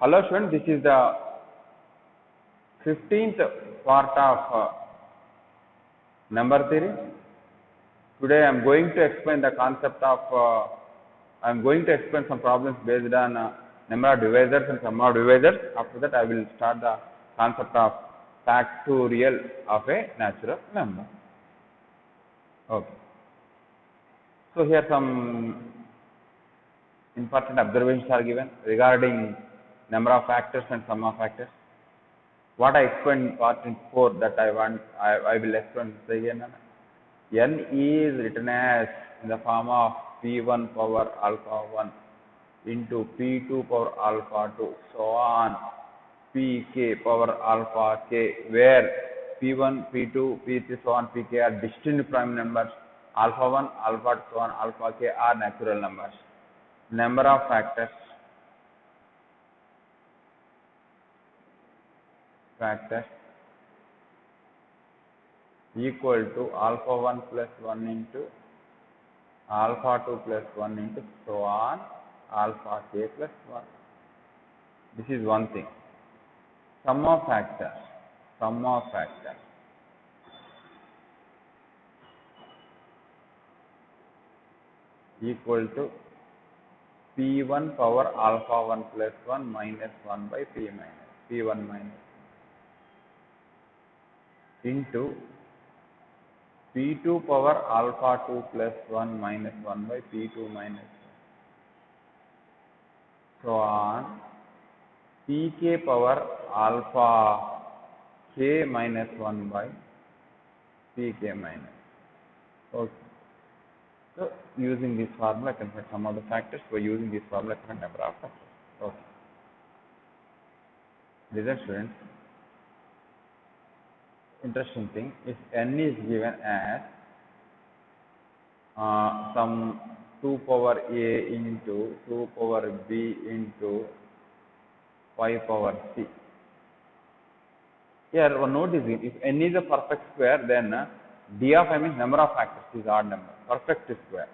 Hello students, this is the 15th part of number theory. Today I am going to explain the concept of, I am going to explain some problems based on number of divisors and sum of divisors. After that I will start the concept of factorial of a natural number. Okay. So here some important observations are given regarding number of factors and sum of factors. What I explained in part 4 that I will explain again. N is written as in the form of P1 power alpha 1 into P2 power alpha 2 so on Pk power alpha k, where P1, P2, P3 so on Pk are distinct prime numbers, alpha 1, alpha 2 so on alpha k are natural numbers. Number of factors equal to alpha 1 plus 1 into alpha 2 plus 1 into so on alpha k plus 1. This is one thing. Sum of factors equal to P1 power alpha 1 plus 1 minus 1 by P1 minus into P2 power alpha 2 plus 1 minus 1 by P2 minus 1 so on Pk power alpha k minus 1 by Pk minus. Okay. So using this formula I can find some of the factors. By using this formula I can find number of factors. Okay. Listen students. Interesting thing, if n is given as some 2 power a into 2 power b into 5 power c. Here one note is if n is a perfect square, then d of n means number of factors is odd number. Perfect square.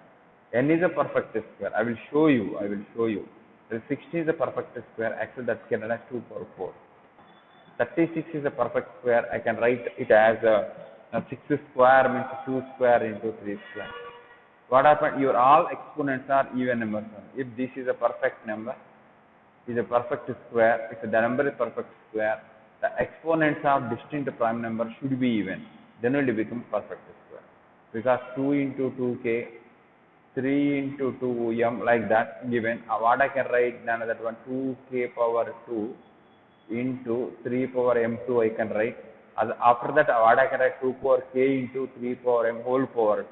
N is a perfect square. I will show you. The 16 is a perfect square. Actually that can as 2 power 4. 36 is a perfect square. I can write it as 6 square means 2 square into 3 square. What happened? Your all exponents are even numbers. If this is a perfect number, is a perfect square, if the number is perfect square, the exponents of distinct prime number should be even. Then only become perfect square. Because 2 into 2k, 3 into 2m like that given. What I can write another one 2k power 2 into 3 power m2 I can write. After that what I can write 2 power k into 3 power m whole power 2.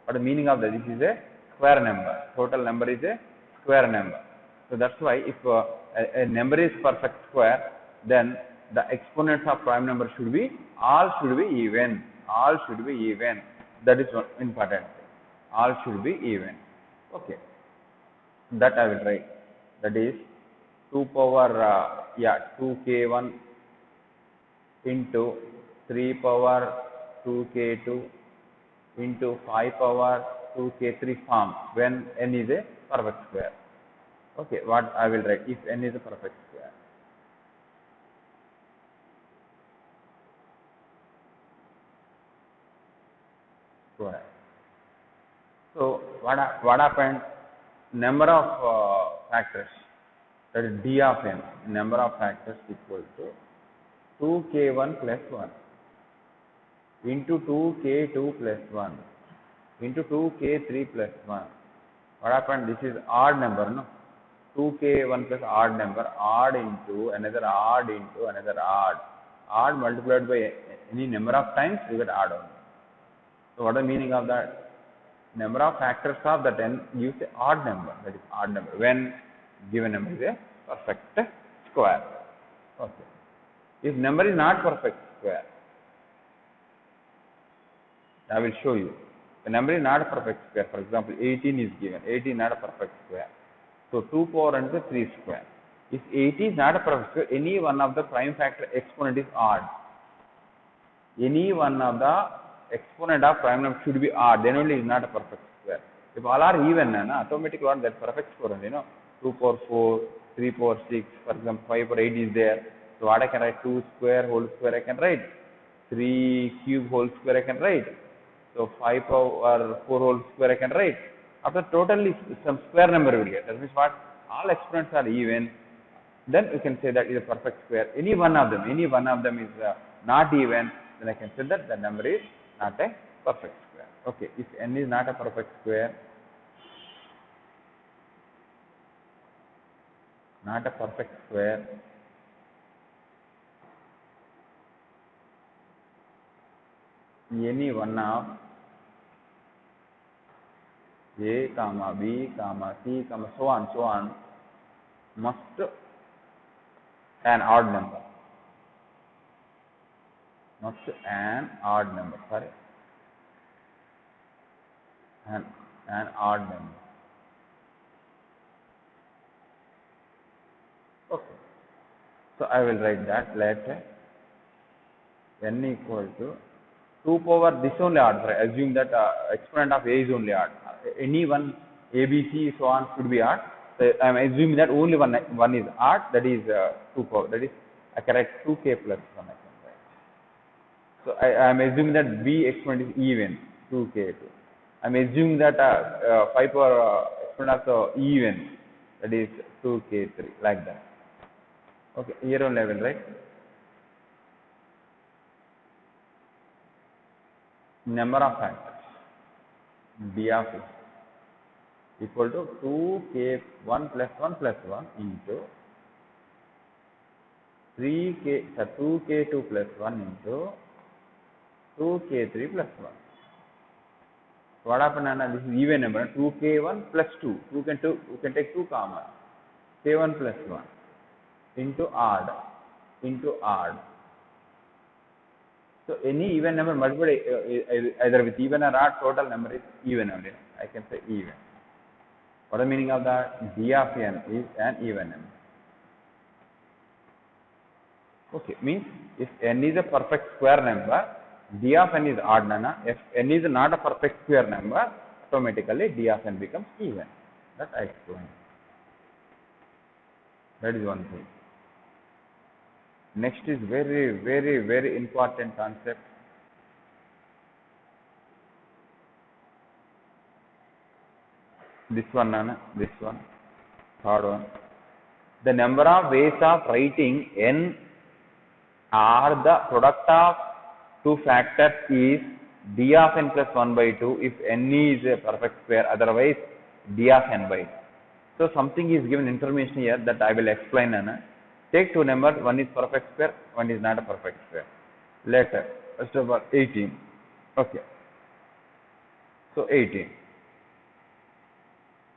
But the meaning of that, this is a square number. Total number is a square number. So that's why if a number is perfect square, then the exponents of prime number should be even. That is one important thing. All should be even. Okay. That I will write. That is 2 power 2k1 into 3 power 2k2 into 5 power 2k3 form when n is a perfect square. Okay, what I will write if n is a perfect square. So what happened? Number of factors, that is d of n, number of factors equal to 2k1 plus 1 into 2k2 plus 1 into 2k3 plus 1. What happened? This is odd number, no? 2k1 plus odd number, odd into another odd into another odd. Odd multiplied by any number of times, you get odd only. So what is the meaning of that? Number of factors of that n gives an odd number, that is odd number, when given number is a perfect square. Okay. If number is not perfect square, I will show you. The number is not a perfect square. For example, 18 is given. 18 is not a perfect square. So 2 power n is 3 square. If 18 is not a perfect square, any one of the prime factor exponent is odd. Any one of the exponent of prime number should be odd. Then only it is not a perfect square. If all are even, automatically what that perfect score, 2 power 4, 3 power 6, for example, 5 power 8 is there. So what I can write, 2 square whole square I can write, 3 cube whole square I can write. So 5 power 4 whole square I can write. After totally some square number will get. That means what? All exponents are even. Then we can say that is a perfect square. Any one of them is not even, then I can say that the number is not a perfect square. Okay, if n is not a perfect square, any one of a comma b comma c comma so on must an odd number. An odd number. Okay. So I will write that. Let n equal to 2 power this only odd. Assume that exponent of a is only odd. Any one a, b, c, so on should be odd. So I am assuming that only one is odd. That is 2 power. That is I can write 2k plus 1. I can write. So I am assuming that b exponent is even 2k2. I am assuming that 5 power exponent also even. That is 2k3 like that. Okay, here only I will write. Number of factors d of x equal to 2k1 plus 1 plus 1 into 2k2 plus 1 into 2k3 plus 1. What happened? This is even number. 2k1 plus 2. We can take 2 comma k1 plus 1 into odd. So any even number multiplied either with even or odd, total number is even only. I can say even. What is the meaning of that? D of n is an even number. Okay, means if n is a perfect square number, D of n is odd. If n is not a perfect square number, automatically D of n becomes even. That I explained. That is one thing. Next is very important concept. This one, third one. The number of ways of writing n are the product of two factors is d of n plus 1 by 2 if n is a perfect square, otherwise d of n by 2. So something is given information here that I will explain. Take two numbers, one is perfect square, one is not a perfect square. Later, first of all, 18. Okay. So 18.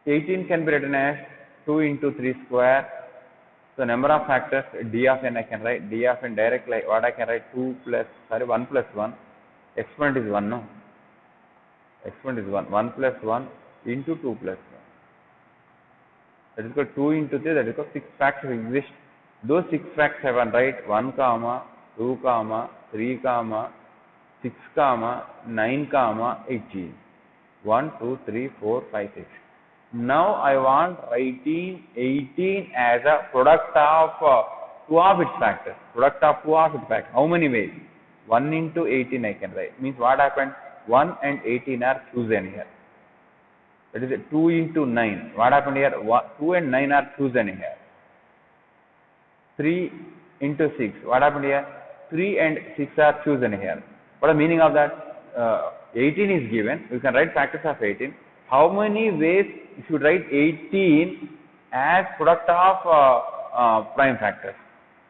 18 can be written as 2 into 3 square. So number of factors d of n I can write. D of n directly what I can write 1 plus 1. Exponent is 1, no? Exponent is 1. 1 plus 1 into 2 plus 1. That is called 2 into 3. That is called 6 factors exist. Those 6 factors have one, right? 1 comma 2 comma 3 comma 6 comma 9 comma 18. 1 2 3 4 5 6. Now I want writing 18 as a product of two of its factors. Product of two of its factors. How many ways? 1 into 18 I can write. Means what happened? 1 and 18 are chosen here. That is 2 into 9. What happened here? 2 and 9 are chosen here. 3 into 6. What happened here? 3 and 6 are chosen here. What is the meaning of that? 18 is given. You can write factors of 18. How many ways you should write 18 as product of prime factors?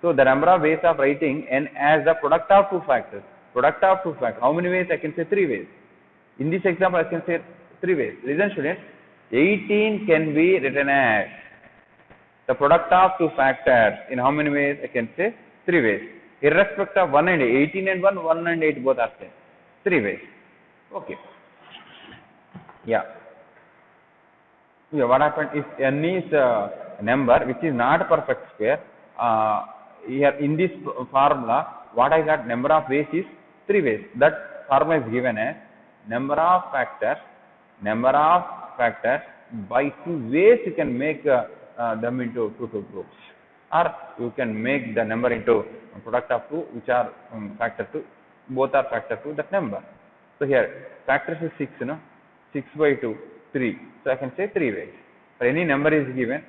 So the number of ways of writing n as the product of two factors. Product of two factors. How many ways? I can say 3 ways. In this example, I can say 3 ways. Listen, students. 18 can be written as the product of two factors. In how many ways? I can say 3 ways. Irrespective of 1 and 18 and 1 and 8 both are same. 3 ways. Okay. Yeah. Yeah, what happened if n is a number which is not a perfect square, here in this formula, what I got number of ways is 3 ways. That formula is given as number of factors factors, by two ways you can make them into two groups, or you can make the number into product of two which are factor to, both are factor to that number. So here factors is 6, 6 by 2, 3. So I can say 3 ways. For any number is given,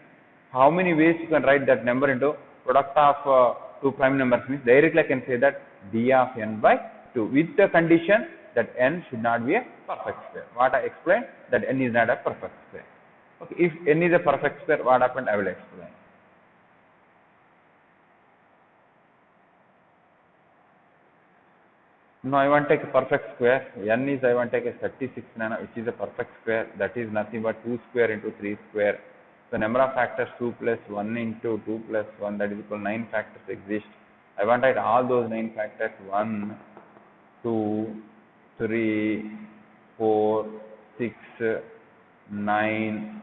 how many ways you can write that number into product of two prime numbers, means directly I can say that d of n by 2, with the condition that n should not be a perfect square. What I explained, that n is not a perfect square. Okay, if n is a perfect square, what happened, I will explain. Now I want to take a perfect square. N is, I want to take a 36 nano, which is a perfect square. That is nothing but 2 square into 3 square. The number of factors 2 plus 1 into 2 plus 1, that is equal to 9 factors exist. I want to write all those 9 factors: 1, 2, 3, 4, 6, 9,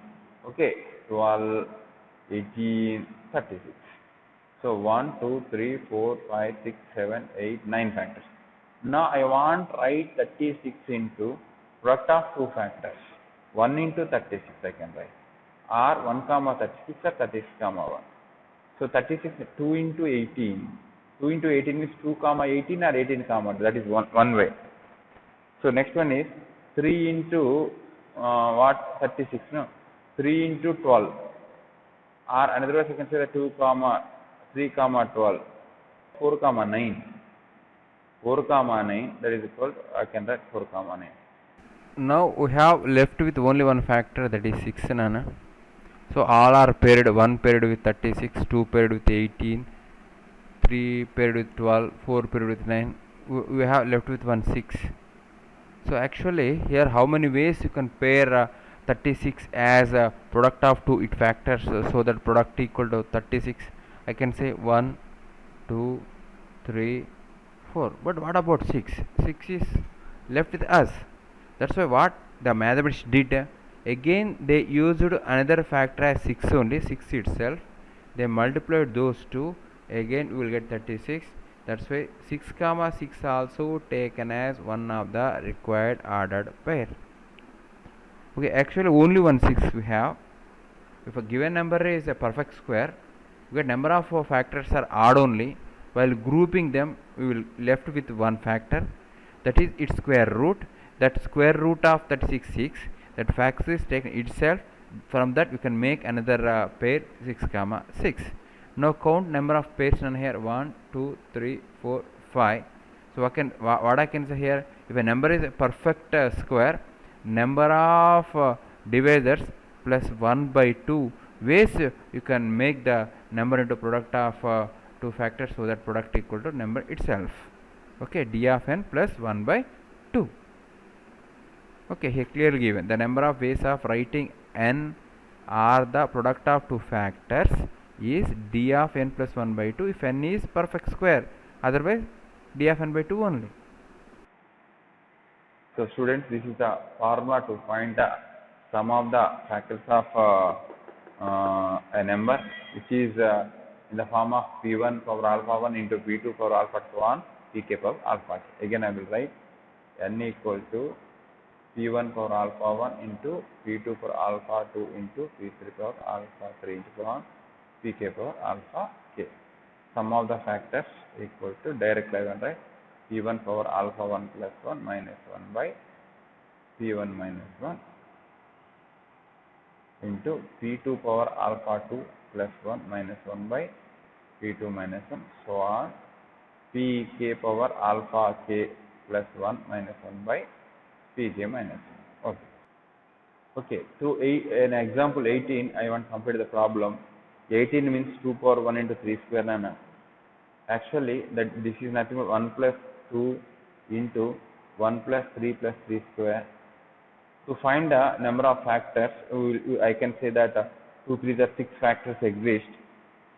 okay, 12, 18, 36. So 1, 2, 3, 4, 5, 6, 7, 8, 9 factors. Now I want to write 36 into product of two factors. 1 into 36 I can write, or 1 comma 36 or 36 comma 1. So 36, 2 into 18. 2 into 18 means 2 comma 18 or 18 comma 2. That is one way. So next one is 3 into what, 36, no? 3 into 12. Or another way I can say that 2 comma 3 comma 12. 4 comma 9. 4 comma 9, that is equal to, I can write 4 comma 9. Now we have left with only one factor, that is 6 nana. So all are paired, 1 paired with 36, 2 paired with 18, 3 paired with 12, 4 paired with 9. We have left with 1 6. So actually here how many ways you can pair 36 as a product of two it factors, so that product equal to 36. I can say 1, 2, 3, 4. But what about 6? 6 is left with us. That's why what the mathematics did, again they used another factor as 6 only, 6 itself. They multiplied those two, again we will get 36. That's why 6 comma 6 also taken as one of the required ordered pair. Okay, actually only one 6 we have. If a given number is a perfect square, we get number of factors are odd only. While grouping them, we will left with one factor, that is its square root. That square root of 36 6, that factor is taken itself. From that we can make another pair 6 comma 6. Now count number of pairs on here: 1, 2, 3, 4, 5. So what I can say here, if a number is a perfect square, number of divisors plus 1 by 2 ways you can make the number into product of two factors, so that product equal to number itself. Okay, d of n plus 1 by 2. Okay, here clearly given the number of ways of writing n are the product of two factors is d of n plus 1 by 2 if n is perfect square, otherwise d of n by 2 only. So students, this is the formula to find the sum of the factors of a number, which is in the form of p1 power alpha 1 into p2 power alpha 2 on pk power alpha k. Again I will write n equal to p1 power alpha 1 into p2 power alpha 2 into p3 power alpha 3 into so on pk power alpha k. Sum of the factors equal to, directly I will write p1 power alpha 1 plus 1 minus 1 by p1 minus 1 into p2 power alpha 2 plus 1 minus 1 by p2 minus 1, so on pk power alpha k plus 1 minus 1 by pj minus 1. Okay, to an example 18, I want to complete the problem. 18 means 2 power 1 into 3 square nana. Actually, that this is nothing but 1 plus 2 into 1 plus 3 plus 3 square. To find the number of factors, I can say that 2, 3, the 6 factors exist.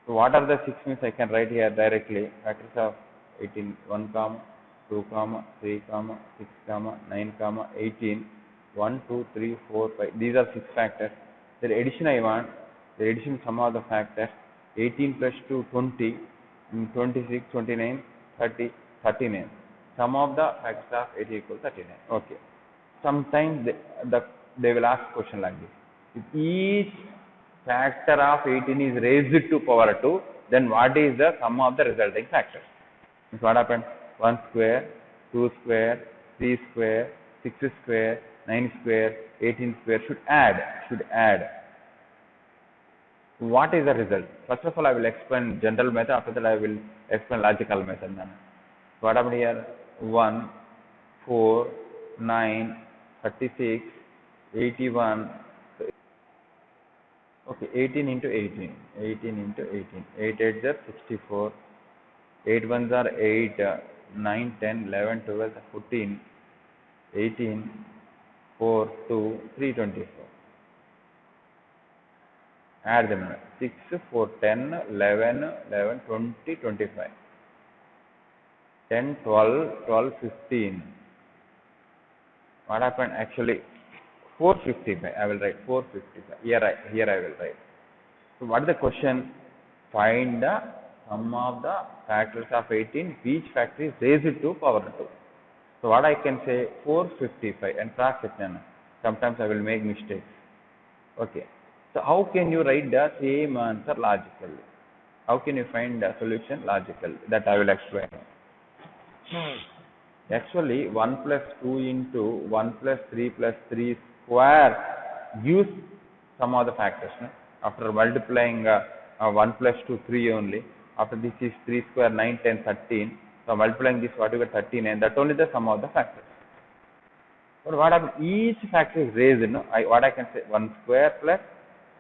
So what are the 6 means I can write here directly. Factors of 18, 1 comma, 2 comma, 3 comma, 6 comma, 9 comma, 18, 1, 2, 3, 4, 5. These are 6 factors. The addition I want, the addition sum of the factors, 18 plus 2, 20, 26, 29, 30, 39. Sum of the factors of 80 equals 39. Okay. Sometimes the they will ask question like this. If each factor of 18 is raised to power 2, then what is the sum of the resulting factors? Means what happened? 1 square, 2 square, 3 square, 6 square, 9 square, 18 square should add. What is the result? First of all, I will explain general method. After that, I will explain logical method. What happened here? 1, 4, 9, 36, 81. Okay, 18 into 18. 18 into 18. 8 8s are 64. 8 1s are 8. 9, 10, 11, 12, 14, 18, 4, 2, 3, 24. Add them. 6, 4, 10, 11, 11, 20, 25. 10, 12, 12, 15. What happened? Actually, 455. I will write 455. Here I will write. So, what is the question? Find the sum of the factors of 18. Each factor is raised to power 2. So, what I can say? 455 and cross check. Sometimes I will make mistakes. Okay. So, how can you write the same answer logically? How can you find the solution logically? That I will explain. Actually, 1 plus 2 into 1 plus 3 plus 3 square gives some of the factors. No? After multiplying 1 plus 2, 3 only. After this is 3 square, 9, 10, 13. So, multiplying this, what you get 13, and that only the sum of the factors. But what happens? Each factor is raised. No? What I can say? 1 square plus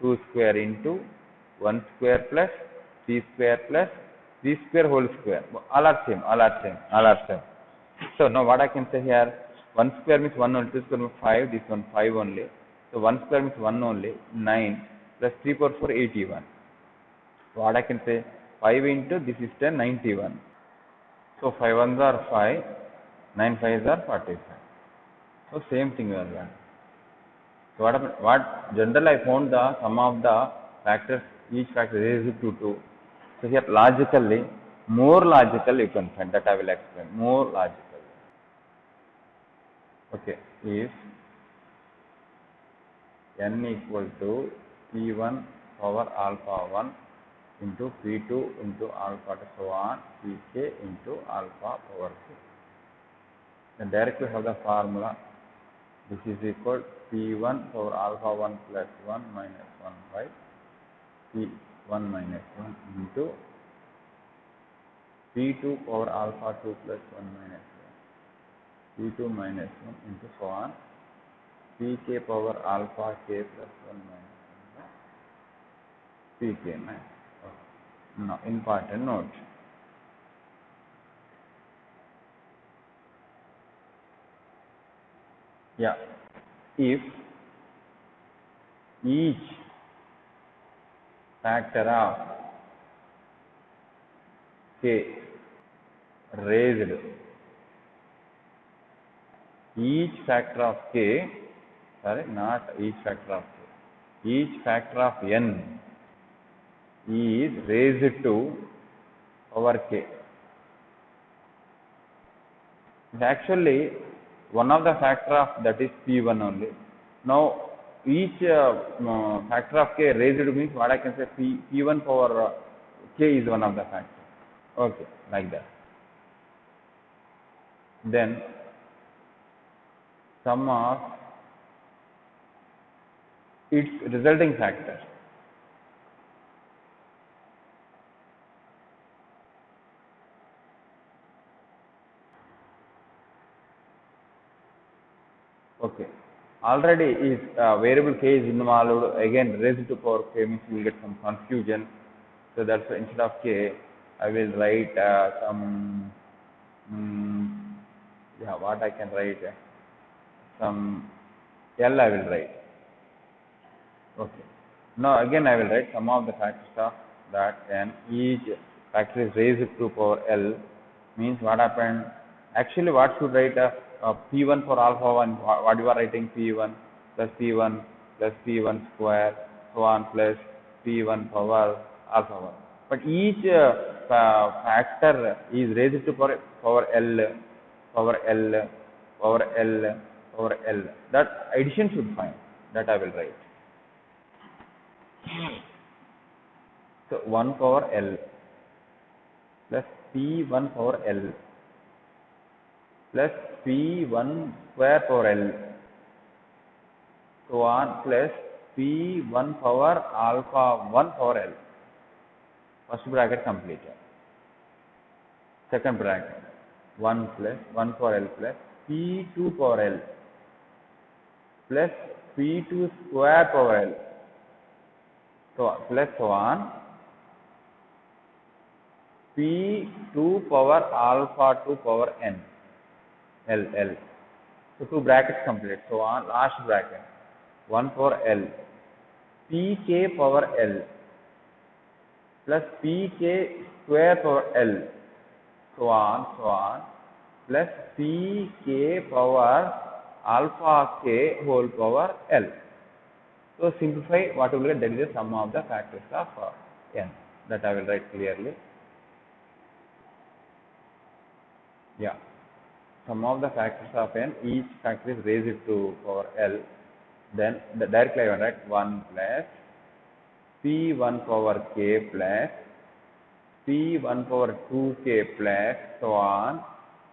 2 square into 1 square plus 3 square plus 3 square whole square. All are same. So now what I can say here? 1 square means 1 only, 2 square means 5, this one 5 only. So 1 square means 1 only, 9 plus 3 power 4, 81. So what I can say? 5 into this is 10, 91. So 5 ones are 5, 9 5s are 45. So same thing we are learning. So what generally I found the sum of the factors, each factor raised to 2. So here logically, more logical you can find, that I will explain, more logical. Okay, if n equal to p1 power alpha 1 into p2 into alpha to so on, pk into alpha power 2. Then directly have the formula. This is equal p1 power alpha 1 plus 1 minus 1 by p1 minus 1 into p2 power alpha 2 plus 1 minus 1, p2 minus 1 into so on, pk power alpha k plus 1 minus 1 by pk minus 1. Now, important note. Yeah, if each factor of k raised, each factor of k, sorry, not each factor of k, each factor of n is raised to power k. Actually, one of the factor of that is p1 only. Now, each factor of k raised means what I can say, p1 power k is one of the factors. Okay, like that. Then sum of its resulting factors. Okay, already is variable k is involved, again raised to power k means you will get some confusion. So that's why instead of k, I will write some, what I can write, some L I will write. Okay. Now again I will write sum of the factors of that, and each factor is raised to power L means what happened? Actually, what should write p1 for alpha 1? What you are writing? p1 plus p1 plus p1 square so on plus p1 power alpha 1. But each factor is raised to power L. That addition should find. that I will write. So 1 power L plus P1 power L plus P1 square power L so on plus P1 power alpha 1 power L. First bracket completed. Second bracket 1 plus 1 power L plus P2 power L plus P2 square power L so plus so on P2 power alpha 2 power n L. So 2 brackets complete. So on last bracket 1 power L Pk power L plus Pk square power L so on plus Pk power alpha k whole power L. So simplify what will get, that is the sum of the factors of n, that I will write clearly. Yeah, sum of the factors of n, each factor is raised to power L, then the directly I will write 1 plus P1 power k plus P1 power 2k plus so on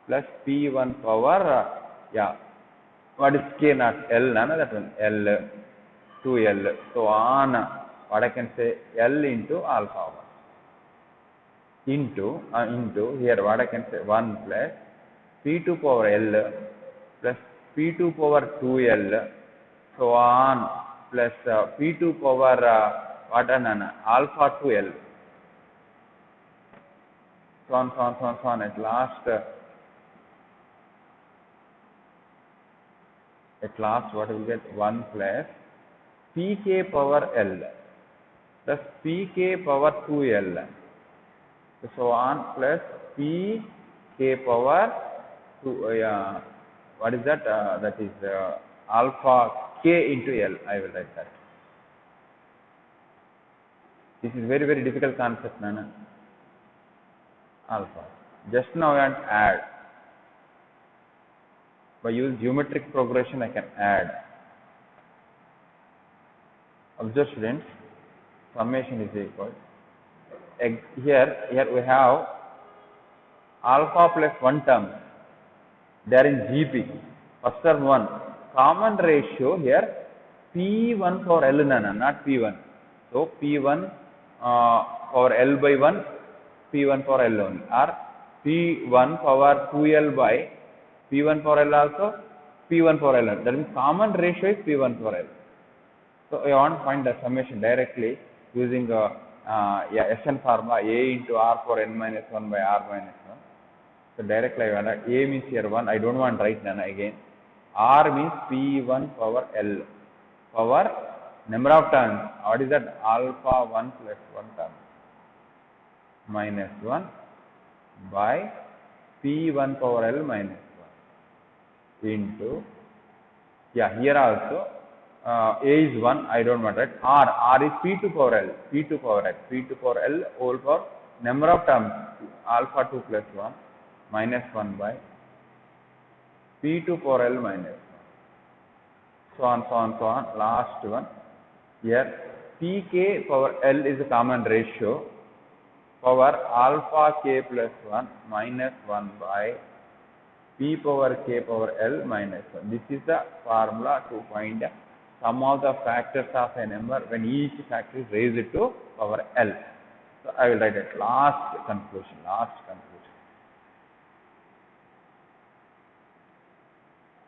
plus P1 power what is k not L, none of that one, L 2L so on, what I can say, L into alpha 1 into here what I can say 1 plus P2 power L plus P2 power 2L so on plus P2 power alpha 2L so on at last what will get 1 plus Pk power L plus Pk power 2L so on plus Pk power 2 what is that, that is alpha k into L, I will write that. This is very very difficult concept, Nana. Alpha. Just now I want to add. By use geometric progression I can add. Observe students, summation is equal. Here we have alpha plus 1 term. They are in GP. First term 1. Common ratio here P1 for L, not P1. So P1 power L by 1, P1 power L only, or P1 power 2L by P1 power L also, P1 power L. That means common ratio is P1 power L. So I want to find the summation directly using Sn formula, A into R for n minus 1 by R minus 1. So directly I want A means here 1, I don't want to write none again. R means P1 power L power number of terms. What is that? Alpha 1 plus 1 term minus 1 by P1 power L minus 1 into, here also A is 1, I don't want that. R is P2 power L, P2 power L whole power number of terms alpha 2 plus 1 minus 1 by P2 power L minus 1. So on. Last one. Here Pk power L is a common ratio power alpha k plus 1 minus 1 by P power k power L minus 1. This is the formula to find sum of the factors of a number when each factor is raised to power L. So I will write it last conclusion.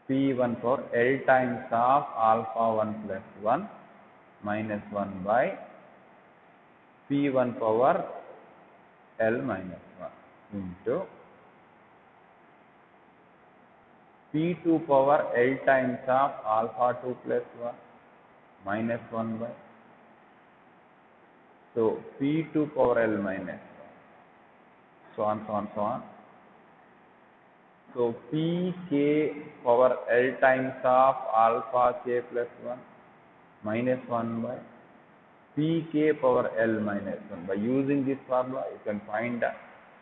P1 for L times of alpha 1 plus 1 minus 1 by P1 power L minus 1 into P2 power L times of alpha 2 plus 1 minus 1 by, so P2 power L minus 1, so on. So Pk power L times of alpha k plus 1 minus 1 by Pk power L minus 1. By using this formula, you can find the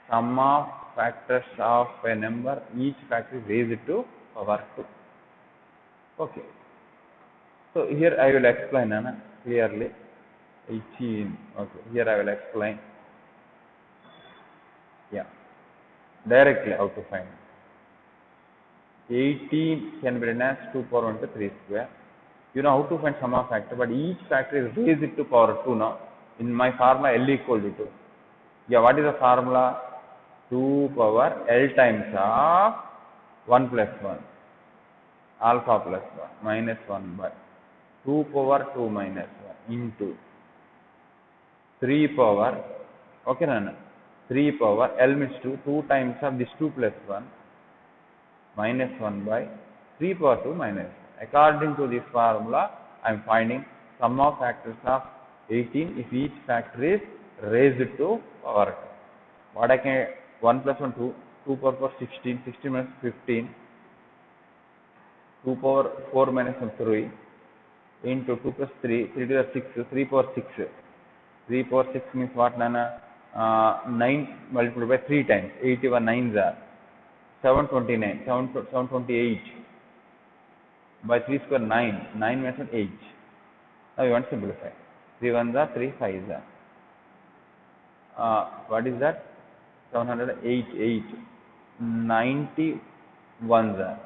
sum of factors of a number, each factor is raised to power 2. Okay. So So here I will explain clearly. 18. Okay, here I will explain. Yeah, directly how to find. 18 can be written as 2 power 1 to 3 square. You know how to find sum of factor, but each factor is raised to power 2 now. In my formula, L equal to 2. Yeah, what is the formula? 2 power L times of 1 plus 1, alpha plus 1, minus 1 by 2 power 2 minus 1 into 3 power, okay, no, 3 power L means 2, 2 times of this 2 plus 1, minus 1 by 3 power 2 minus 1. According to this formula, I am finding sum of factors of 18 if each factor is raised to power 2. What I can, 1 plus 1, 2, 2 power 4, 16, 16 minus 15, 2 power 4 minus 1, 3, into 2 plus 3, 3 to the 6, 3 power 6. 3 power 6 means what, Nana? 9 multiplied by 3 times, 81 9s are 729, 728 by 3 square 9, 9 minus 1 8. Now you want to simplify. 3 ones are 3 5s are. What is that? 708, 8, 91s are.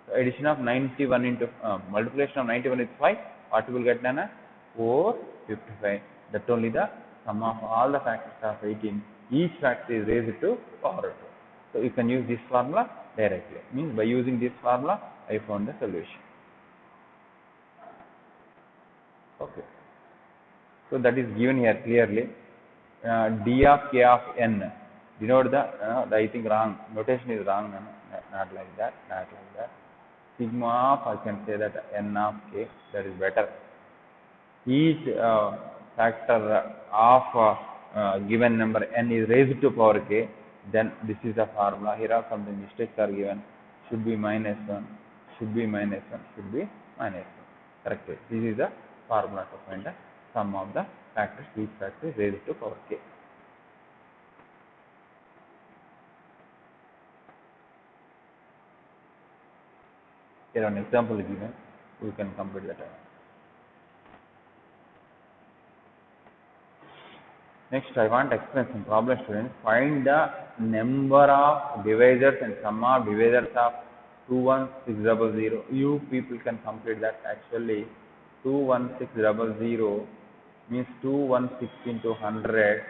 So addition of 91 into multiplication of 91 is 5. What you will get, Nana? 455. That only the sum of all the factors of 18. Each factor is raised to power 2. So you can use this formula directly. Means by using this formula, I found the solution. Okay. So that is given here clearly. D of k of n. Denote the I think wrong notation is wrong. Not like that. Not like that. Sigma of, I can say that n of k. That is better. Each factor of given number n is raised to power k, then this is the formula. Here are some mistakes are given. Should be minus 1, should be minus 1, should be minus 1. Correct. This is the formula to find the sum of the factors. Each factor is raised to power k. Here an example is given. We can complete that. Next, I want to explain some problem, students. Find the number of divisors and sum of divisors of 21600. You people can complete that. Actually, 21600 means 216 into 100.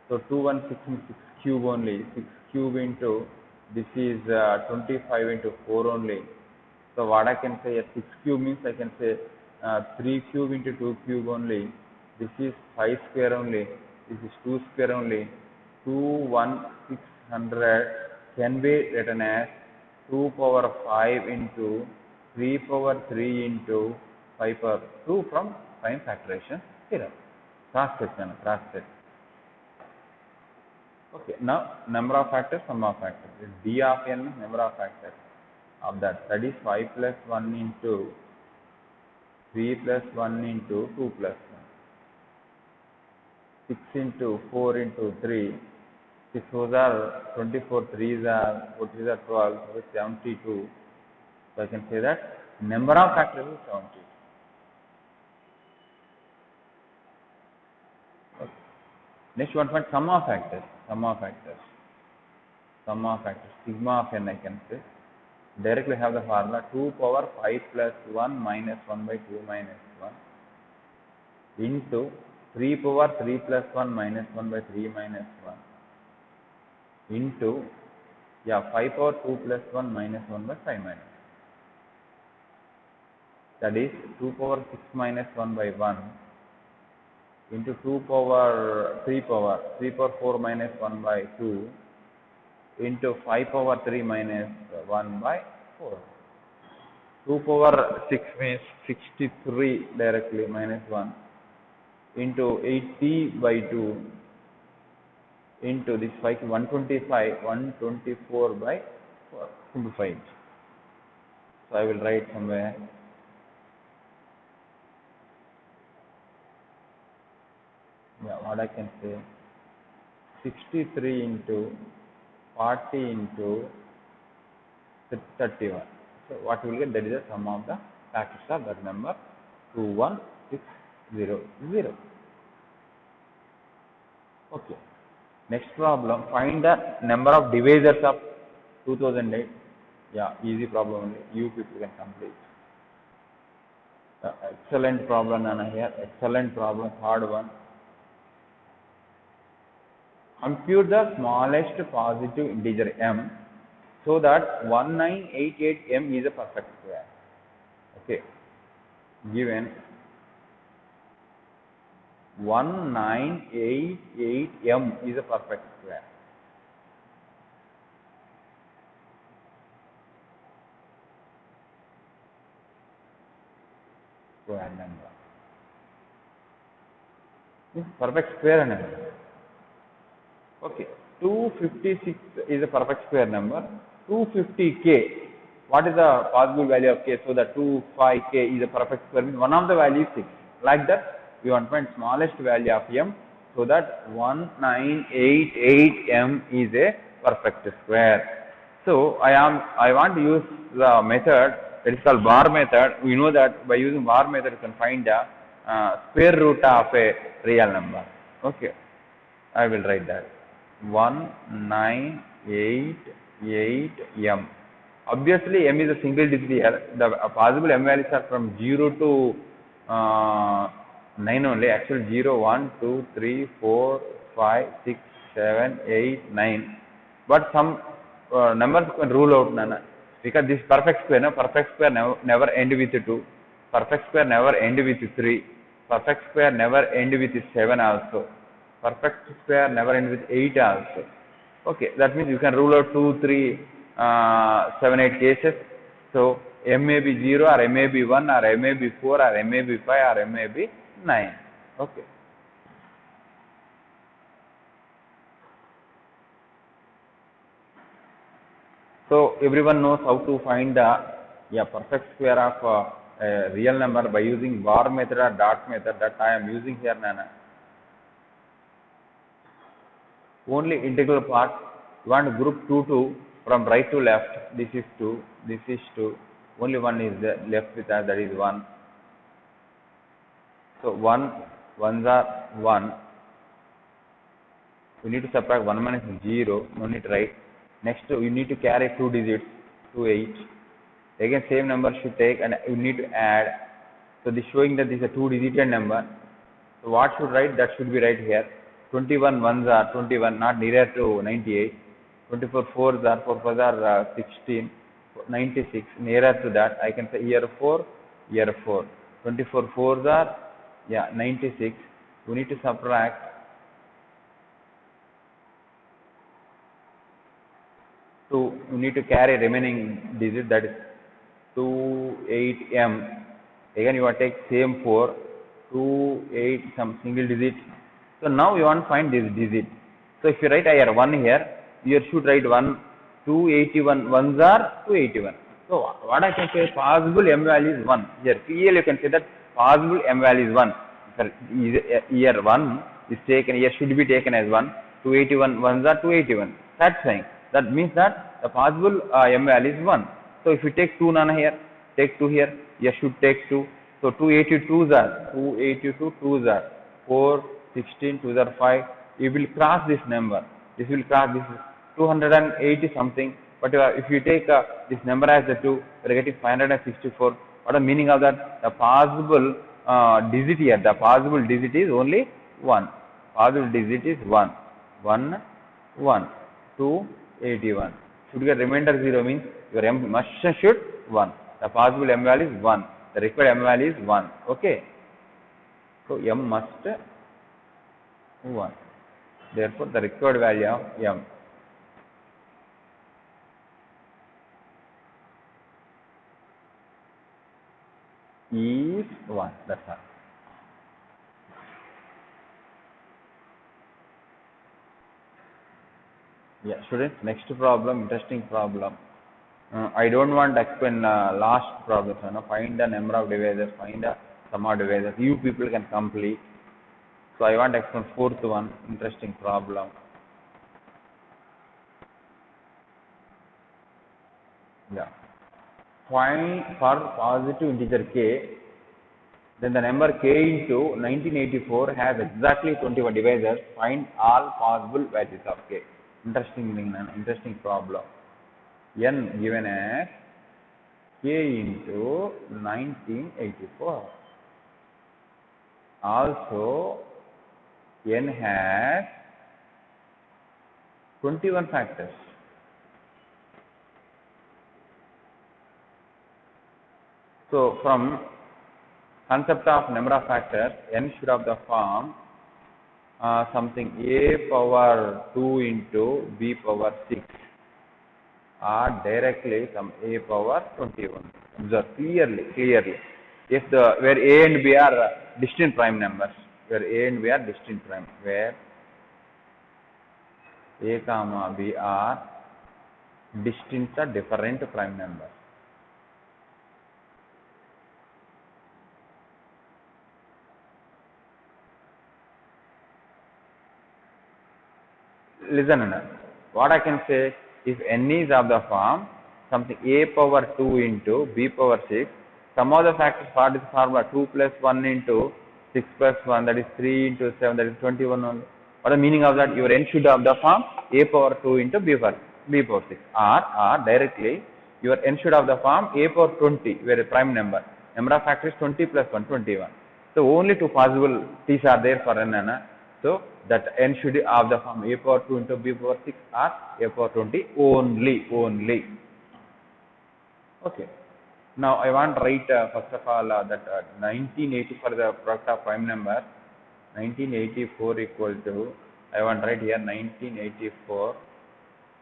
So 216 is 6 cube only. 6 cube into this is 25 into 4 only. So what I can say, 6 cube means I can say 3 cube into 2 cube only. This is 5 square only. This is 2 square only. 21600 can be written as 2 power 5 into 3 power 3 into 5 power 2 from prime factorization theorem. Cross check. Okay, now number of factors, sum of factors. D of n number of factors of that. That is 5 plus 1 into 3 plus 1 into 2 plus 1. 6 into 4 into 3, 6 4s are 24, 3s are 4 3s are 12, so 72. So I can say that number of factors is 72. Okay. Next one find sum of factors. Sigma of n I can say. Directly have the formula 2 power 5 plus 1 minus 1 by 2 minus 1 into 3 power 3 plus 1 minus 1 by 3 minus 1 into 5 power 2 plus 1 minus 1 by 5 minus 1. That is 2 power 6 minus 1 by 1 into 3 power 4 minus 1 by 2 into 5 power 3 minus 1 by 4. 2 power 6 means 63 directly minus 1 into 80 by 2 into this 124 by 4. Simplify it. So I will write somewhere. What I can say, 63 into 40 into 31. So what we will get, that is the sum of the factors of that number. 21600. Okay. Next problem, find the number of divisors of 2008. Yeah, easy problem only. You people can complete. Excellent problem, Nana here. Excellent problem. Hard one. Compute the smallest positive integer m so that 1988m is a perfect square. Okay. Given 1988m is a perfect square. Square number. Perfect square number. Okay. 256 is a perfect square number. 250k. What is the possible value of k? So that 25k is a perfect square. Means one of the value is 6. Like that, we want to find smallest value of m. So that 1988m is a perfect square. So I want to use the method that is called bar method. We know that by using bar method you can find the square root of a real number. Okay, I will write that 1988m. Obviously, m is a single digit here. The possible m values are from 0 to 9 only. Actually, 0, 1, 2, 3, 4, 5, 6, 7, 8, 9. But some numbers can rule out, Nana. Because this perfect square, no, perfect square never end with 2. Perfect square never end with 3. Perfect square never end with 7 also. Perfect square never end with 8 also. Okay, that means you can rule out 2, 3, 7, 8 cases. So m may be 0 or m may be 1 or m may be 4 or m may be 5 or m may be 9. Okay. So everyone knows how to find the perfect square of a real number by using bar method or dot method that I am using here, Nana. Only integral part, you want to group 2 from right to left. This is 2, this is 2. Only one is left with us, that is 1. So 1s are 1. We need to subtract 1 minus 0, no need to write. Next, you need to carry 2 digits to 8. Again, same number should take and you need to add. So this showing that this is a 2-digit number. So what should write? That should be right here. 21 ones are 21, not nearer to 98. 24 fours are 4 fours are 16. 96 nearer to that. I can say year 4, year 4. 24 fours are 96. We need to subtract 2. You need to carry remaining digit, that is 28m. Again you want to take same 4, 28 some single digit. So now you want to find this digit. So if you write here 1 here, you should write 1, 281 ones are 281. So what I can say, possible m value is 1. Here clearly you can say that possible m value is 1. Here 1 is taken, here should be taken as 1. 281 ones are 281. That's saying. That means that the possible m value is 1. So if you take 2 nana here, take 2 here, you should take 2. So 282s are 282 are 4, 16, 2s are 5. You will cross this number. This will cross, this is 280 something. But if you take this number as the 2, you are getting 564. What is the meaning of that? The possible digit here, the possible digit is only 1. Possible digit is 1. 1, 1, 2, 81. Should get remainder 0 means your m must should 1. The possible m value is 1. The required m value is 1. Okay. So m must 1. Therefore the required value of m is 1. That's all. Yeah, students, next problem, interesting problem. I don't want to explain last problem. Find the number of divisors, find the sum of divisors. You people can complete. So I want to explain fourth one, interesting problem. Yeah. Find for positive integer k then the number k into 1984 has exactly 21 divisors. Find all possible values of k. Interesting thing, interesting problem. N given as k into 1984. Also, n has 21 factors. So, from concept of number of factors, n should have the form something a power 2 into b power 6 or directly some a power 21. Observe clearly. If where a and b are distinct prime numbers, where a and b are distinct prime, where a comma b are distinct or different prime numbers. Listen, what I can say, if n is of the form something a power 2 into b power 6, some of the factors for this formula 2 plus 1 into 6 plus 1, that is 3 into 7, that is 21 only. What is the meaning of that? Your n should have the form a power 2 into b power 6, or directly your n should have the form a power 20, where a prime number of factors 20 plus 1, 21. So only two possible t's are there for n. So that n should have the form a power 2 into b power 6 or a power 20 only. Okay. Now I want to write first of all that 1980 for the product of prime number. 1984 equal to, I want to write here 1984,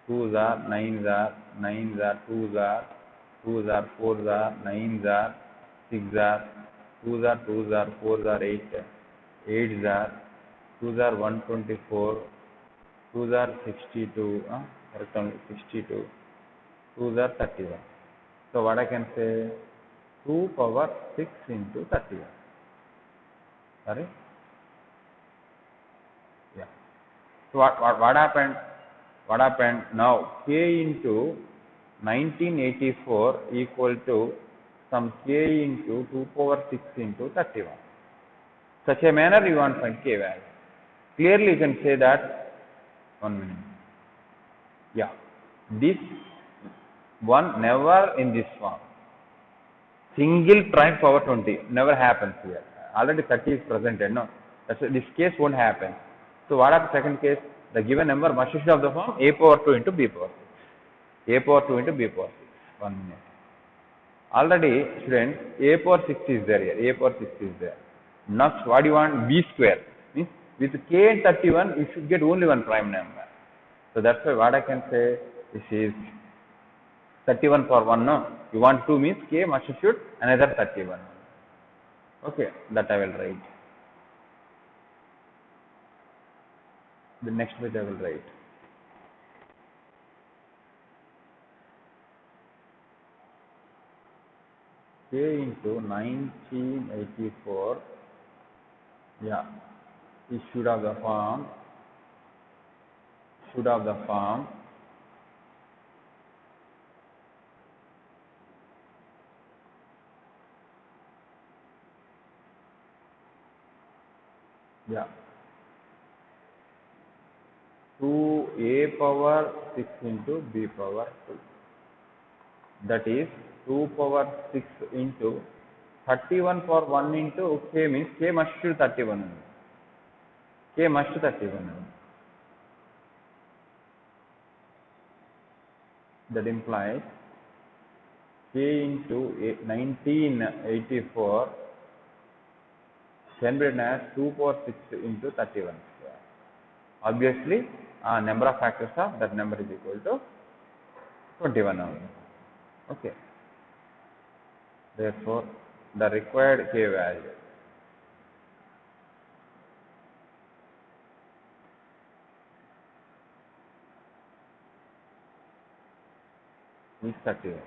2s are, 9s are, 9s are, 2s are, 2s are, 4s are, 9s are, 6s are, 2s are, 2s are, 4s are, 8, 8s are, 2s are 124, 2s are 62, correct only 62, 2s are 31. So what I can say, 2 power 6 into 31. Sorry? Yeah. So what happened? What happened? Now k into 1984 equal to some k into 2 power 6 into 31. Such a manner you want to find k value. Clearly you can say that, 1 minute. Yeah. This one never in this form. Single prime power 20 never happens here. Already 30 is presented. No, this case won't happen. So what are the second case? The given number must have the form a power 2 into b power 6. A power 2 into b power 6. 1 minute. Already, students, a power 6 is there here. A power 6 is there. Next, what do you want? B square. Means with k and 31, you should get only one prime number. So that's why what I can say, this is 31 for 1, no? You want 2 means k must should another 31. Okay, that I will write. The next bit I will write. K into 1984, yeah, it should have the form, yeah, 2a power 6 into b power 2. That is 2 power 6 into 31 for 1 into k means k must should 31. K must 31. That implies k into 1984 can be written as 2 power 6 into 31 square. Obviously, number of factors of that number is equal to 21 only. Okay. Therefore, the required k value is 31.